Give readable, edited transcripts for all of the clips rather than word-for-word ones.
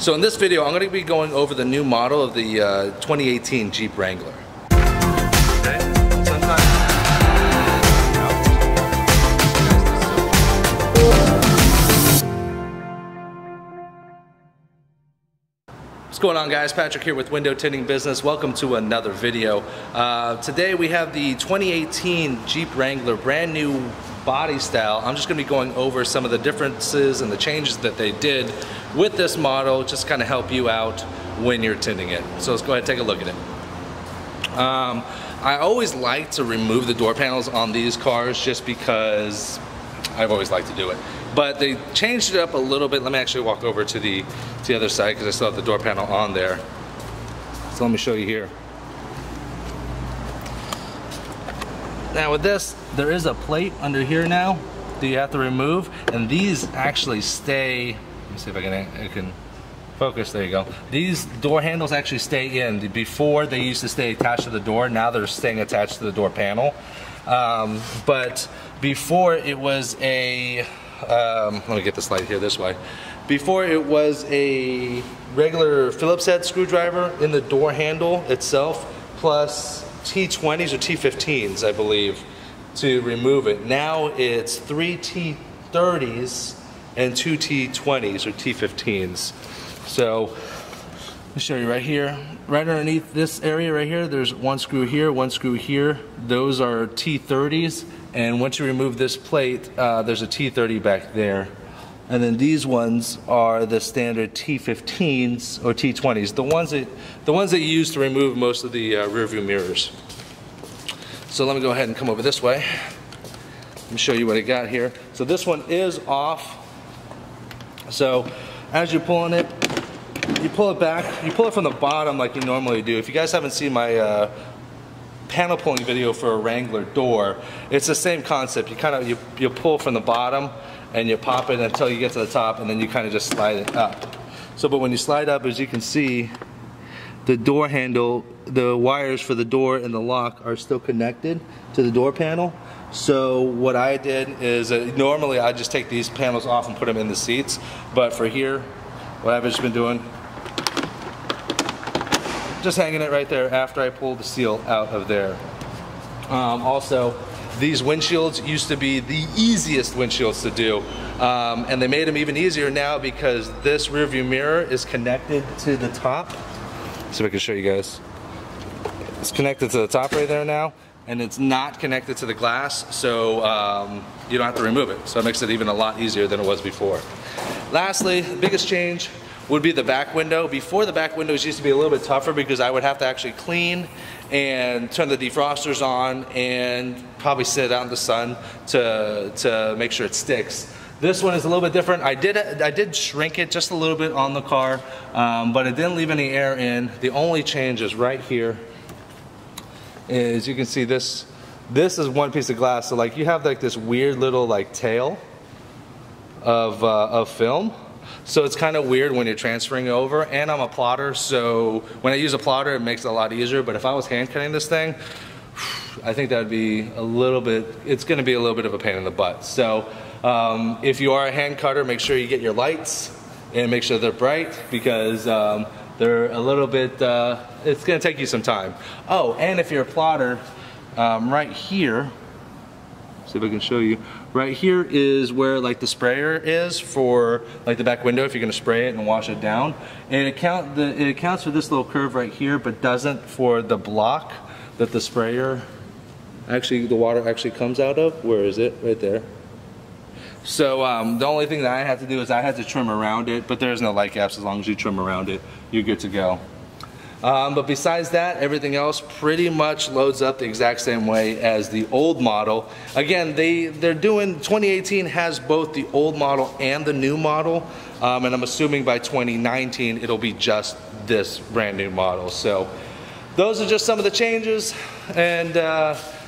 So in this video, I'm going to be going over the new model of the 2018 Jeep Wrangler. What's going on, guys? Patrick here with Window Tinting Business. Welcome to another video. Today we have the 2018 Jeep Wrangler, brand new body style. I'm just going to be going over some of the differences and the changes that they did with this model, just kind of help you out when you're tinting it. So let's go ahead and take a look at it. I always like to remove the door panels on these cars just because I've always liked to do it. But they changed it up a little bit. Let me actually walk over to the other side because I still have the door panel on there. So let me show you here. Now with this, there is a plate under here now that you have to remove, and these actually stay. Let me see if I can focus. There you go. These door handles actually stay in. Before, they used to stay attached to the door. Now they're staying attached to the door panel. But before it was a let me get this light here this way. Before it was a regular Phillips head screwdriver in the door handle itself, plus T20s or T15s, I believe, to remove it. Now it's 3 T30s and 2 T20s or T15s. So let me show you right here. Right underneath this area right here, there's one screw here, one screw here. Those are T30s. And once you remove this plate, there's a T30 back there. And then these ones are the standard T15s or T20s, the ones that you use to remove most of the rear view mirrors. So let me go ahead and come over this way. Let me show you what I got here. So this one is off. So as you're pulling it, you pull it back. You pull it from the bottom like you normally do. If you guys haven't seen my panel pulling video for a Wrangler door, it's the same concept. You kind of you pull from the bottom and you pop it until you get to the top, and then you kind of just slide it up. So but when you slide up, as you can see, the door handle, the wires for the door and the lock are still connected to the door panel. So what I did is normally I just take these panels off and put them in the seats, but for here, what I've just been doing, just hanging it right there after I pull the seal out of there. Also, these windshields used to be the easiest windshields to do, and they made them even easier now because this rear view mirror is connected to the top. So I can show you guys. It's connected to the top right there now, and it's not connected to the glass, so you don't have to remove it. So it makes it even a lot easier than it was before. Lastly, the biggest change would be the back window. Before, the back windows used to be a little bit tougher because I would have to actually clean and turn the defrosters on and probably sit out in the sun to make sure it sticks. This one is a little bit different. I did shrink it just a little bit on the car, but it didn't leave any air in. The only change is right here. Is you can see this is one piece of glass. So like you have like this weird little like tail of film. So it's kind of weird when you're transferring over, and I'm a plotter, so when I use a plotter it makes it a lot easier, but if I was hand cutting this thing, I think that would be a little bit, it's going to be a little bit of a pain in the butt. So if you are a hand cutter, make sure you get your lights and make sure they're bright because they're a little bit, it's going to take you some time. Oh, and if you're a plotter, right here, see if I can show you. Right here is where like the sprayer is for like the back window if you're going to spray it and wash it down. And it counts for this little curve right here, but doesn't for the block that the sprayer actually, the water actually comes out of. Where is it? Right there. So the only thing that I had to do is I had to trim around it, but there's no light gaps. As long as you trim around it, you're good to go. But besides that, everything else pretty much loads up the exact same way as the old model. Again, they're doing, 2018 has both the old model and the new model, and I'm assuming by 2019 it'll be just this brand new model. So those are just some of the changes, and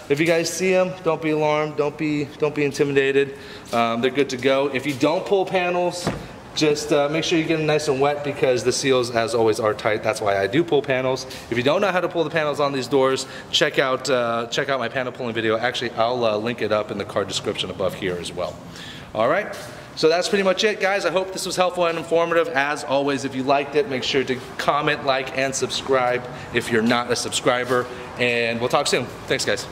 if you guys see them, don't be alarmed, don't be intimidated. They're good to go. If you don't pull panels, just make sure you get them nice and wet because the seals, as always, are tight. That's why I do pull panels. If you don't know how to pull the panels on these doors, check out my panel pulling video. Actually, I'll link it up in the card description above here as well. All right. So that's pretty much it, guys. I hope this was helpful and informative. As always, if you liked it, make sure to comment, like, and subscribe if you're not a subscriber. And we'll talk soon. Thanks, guys.